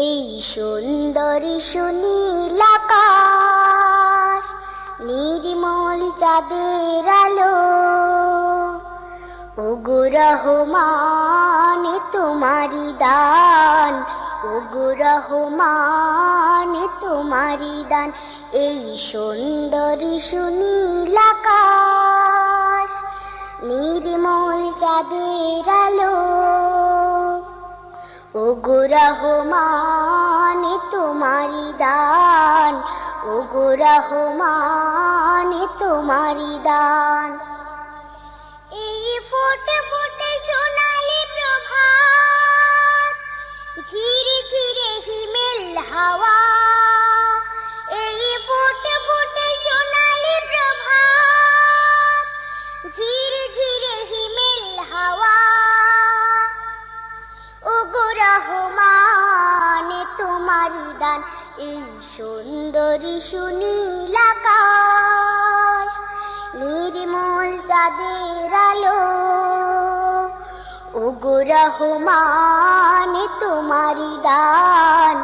এই সুন্দর সুনীল আকাশ, নির্মল চাঁদের আলো, ওগো রহমান তোমারি দান, ওগো রহমান তোমারি দান। এই সুন্দর সুনীল আকাশ, নির্মল চাঁদের আলো, ওগো রহমান তোমারি দান, ওগো রহমান তোমারি দান। এই ফোটে ফোটে সোনালি প্রভাত, ঝিরে ঝিরে হিমেল হাওয়া, এই ফোটে ফোটে সোনালি প্রভাত, ঝিরে ঝিরে হিমেল হাওয়া, ওগো রহমান তোমারি দান। এই সুন্দর সুনীল আকাশ, নির্মল চাঁদের আলো, ওগো রহমান তোমারি দান।